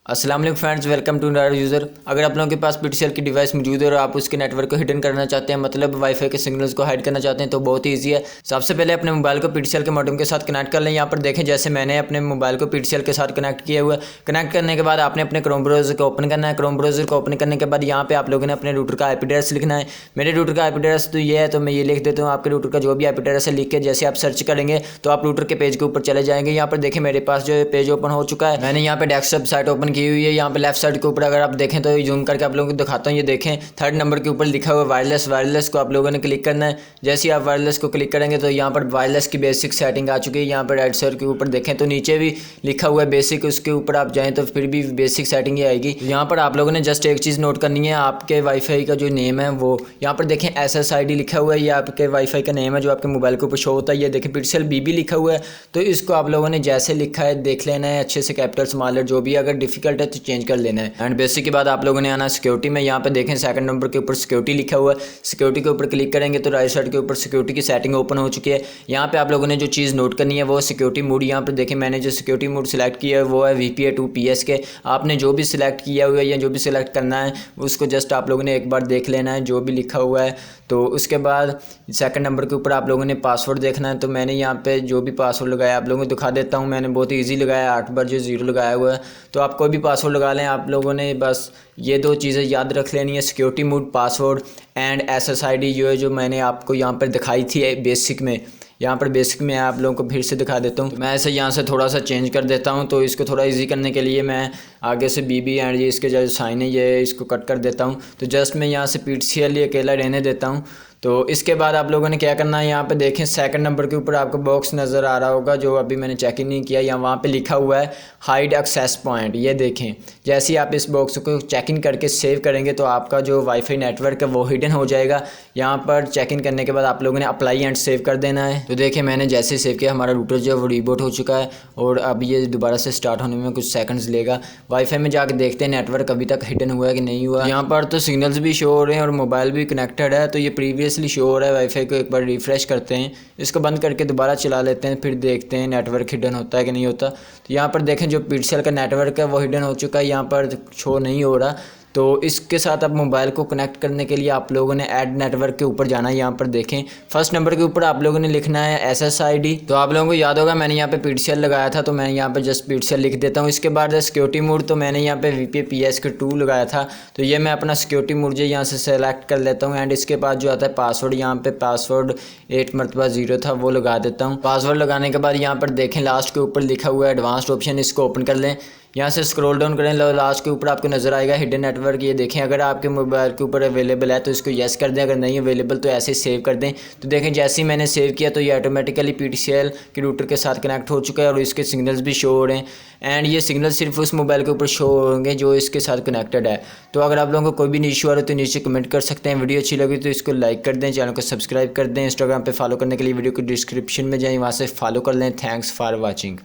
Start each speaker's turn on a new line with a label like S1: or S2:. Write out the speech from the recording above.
S1: अस्सलाम वालेकुम friends, welcome to another user. अगर आप लोगों के पास पीटीसीएल की डिवाइस मौजूद है और आप उसके नेटवर्क को हिडन करना चाहते हैं, मतलब वाईफाई के सिग्नल्स को हाइड करना चाहते हैं, तो बहुत ही ईजी है। सबसे पहले अपने मोबाइल को पीटीसीएल के मॉडेम के साथ कनेक्ट कर लें। यहाँ पर देखें, जैसे मैंने अपने मोबाइल को पीटीसीएल के साथ कनेक्ट किया हुआ है। कनेक्ट करने के बाद आपने अपने क्रोम ब्राउज़र को ओपन करना है। क्रोम ब्राउज़र को ओपन करने के बाद यहाँ पे आप लोगों ने अपने रूटर का आईपी एड्रेस लिखना है। मेरे रूटर का आईपी एड्रेस तो ये है, तो मैं ये लिख देता हूँ। आपके रूटर का जो भी आईपी एड्रेस है लिख के जैसे आप सर्च करेंगे तो आप रूटर के पेज के ऊपर चले जाएंगे। यहाँ पर देखें, मेरे पास जो पेज ओपन हो चुका है। मैंने यहाँ पे डेस्कटॉप साइट ओपन की हुई है। यहाँ पे लेफ्ट साइड के ऊपर अगर आप देखें तो जूम करके आप लोगों को दिखाता हूँ। ये देखें, थर्ड नंबर के ऊपर लिखा हुआ है वायरलेस। वायरलेस को आप लोगों ने क्लिक करना है। जैसे ही आप वायरलेस को क्लिक करेंगे तो यहाँ पर वायरलेस की बेसिक सेटिंग आ चुकी है। यहाँ पर राइट साइड के ऊपर देखें तो नीचे भी लिखा हुआ है बेसिक, उसके ऊपर आप जाएँ तो फिर भी बेसिक सेटिंग ही आएगी। यहाँ पर आप लोगों ने जस्ट एक चीज़ नोट करनी है, आपके वाईफाई का जो नेम है वो यहाँ पर देखें SSID लिखा हुआ है। ये आपके वाईफाई का नेम है जो आपके मोबाइल के ऊपर शो होता है। ये देखें पीटीसीएल BB लिखा हुआ है, तो इसको आप लोगों ने जैसे लिखा है देख लेना है अच्छे से, कैपिटल स्मॉल जो भी, अगर डिफिकल्ट है तो चेंज कर लेना है। एंड बेसिक के बाद आप लोगों ने आना सिक्योरिटी में। यहाँ पे देखें सेकंड नंबर के ऊपर सिक्योरिटी लिखा हुआ है। सिक्योरिटी के ऊपर क्लिक करेंगे तो राइट साइड के ऊपर सिक्योरिटी की सेटिंग ओपन हो चुकी है। यहाँ पे आप लोगों ने जो चीज़ नोट करनी है वो सिक्योरिटी मोड। यहाँ पे देखें, मैंने जो सिक्योरिटी मोड सिलेक्ट किया है वो है VPA2PS के। आपने जो भी सिलेक्ट किया हुआ है या जो भी सिलेक्ट करना है उसको जस्ट आप लोगों ने एक बार देख लेना है जो भी लिखा हुआ है। तो उसके बाद सेकंड नंबर के ऊपर आप लोगों ने पासवर्ड देखना है। तो मैंने यहाँ पे जो भी पासवर्ड लगाया आप लोगों को दिखा देता हूँ। मैंने बहुत ईजी लगाया, 8 बार जो 0 लगाया हुआ है। तो आप कोई भी पासवर्ड लगा लें। आप लोगों ने बस ये 2 चीज़ें याद रख लेनी है, security mode, password and SSID जो मैंने आपको यहाँ पर दिखाई थी बेसिक में। यहाँ पर बेसिक में आप लोगों को फिर से दिखा देता हूँ। मैं ऐसे यहाँ से थोड़ा सा चेंज कर देता हूँ। तो इसको थोड़ा इजी करने के लिए मैं आगे से BB एंड ये इसके जो साइन है ये इसको कट कर देता हूँ। तो जस्ट मैं यहाँ से पीटीसीएल ये अकेला रहने देता हूँ। तो इसके बाद आप लोगों ने क्या करना है, यहाँ पे देखें सेकंड नंबर के ऊपर आपको बॉक्स नज़र आ रहा होगा जो अभी मैंने चेक इन नहीं किया। या वहाँ पे लिखा हुआ है हाइड एक्सेस पॉइंट। ये देखें, जैसे ही आप इस बॉक्स को चेक इन करके सेव करेंगे तो आपका जो वाईफाई नेटवर्क है वो हिडन हो जाएगा। यहाँ पर चेक इन करने के बाद आप लोगों ने अप्लाई एंड सेव कर देना है। तो देखिए, मैंने जैसे सेव किया हमारा रूटर जो है वो रीबूट हो चुका है और अब ये दोबारा से स्टार्ट होने में कुछ सेकंड्स लेगा। वाईफाई में जाकर देखते हैं नेटवर्क अभी तक हिडन हुआ है कि नहीं हुआ। यहाँ पर तो सिग्नल्स भी शो हो रहे हैं और मोबाइल भी कनेक्टेड है। तो ये प्रीवियसली शो हो रहा है। वाईफाई को एक बार रिफ़्रेश करते हैं, इसको बंद करके दोबारा चला लेते हैं, फिर देखते हैं नेटवर्क हिडन होता है कि नहीं होता। तो यहाँ पर देखें जो पीटीसीएल का नेटवर्क है वो हिडन हो चुका है, यहाँ पर शो नहीं हो रहा। तो इसके साथ अब मोबाइल को कनेक्ट करने के लिए आप लोगों ने ऐड नेटवर्क के ऊपर जाना है। यहाँ पर देखें फर्स्ट नंबर के ऊपर आप लोगों ने लिखना है SSID। तो आप लोगों को याद होगा मैंने यहाँ पे पीटीसीएल लगाया था, तो मैं यहाँ पे जस्ट पीटीसीएल लिख देता हूँ। इसके बाद सिक्योरिटी मोड, तो मैंने यहाँ पे VPA/PS के 2 लगाया था, तो ये मैं अपना सिक्योरिटी मोड जो यहाँ से सेलेक्ट कर लेता हूँ। एंड इसके बाद जो आता है पासवर्ड, यहाँ पे पासवर्ड 8 मरतबा 0 था वो लगा देता हूँ। पासवर्ड लगाने के बाद यहाँ पर देखें लास्ट के ऊपर लिखा हुआ है एडवांस्ड ऑप्शन, इसको ओपन कर लें। यहाँ से स्क्रॉल डाउन करें, लास्ट के ऊपर आपको नज़र आएगा हिडन नेटवर्क। ये देखें, अगर आपके मोबाइल के ऊपर अवेलेबल है तो इसको येस कर दें, अगर नहीं अवेलेबल तो ऐसे सेव कर दें। तो देखें जैसे ही मैंने सेव किया तो ये ऑटोमेटिकली पीटीसीएल के रूटर के साथ कनेक्ट हो चुका है और इसके सिग्नल्स भी शो हो रहे हैं। एंड ये सिग्नल सिर्फ उस मोबाइल के ऊपर शो होंगे जो इसके साथ कनेक्टेड है। तो अगर आप लोगों को कोई भी इशू आ रहा है तो नीचे कमेंट कर सकते हैं। वीडियो अच्छी लगी तो इसको लाइक कर दें, चैनल को सब्सक्राइब कर दें। इंस्टाग्राम पे फॉलो करने के लिए वीडियो को डिस्क्रिप्शन में जाएँ, वहाँ से फॉलो कर लें। Thanks for watching.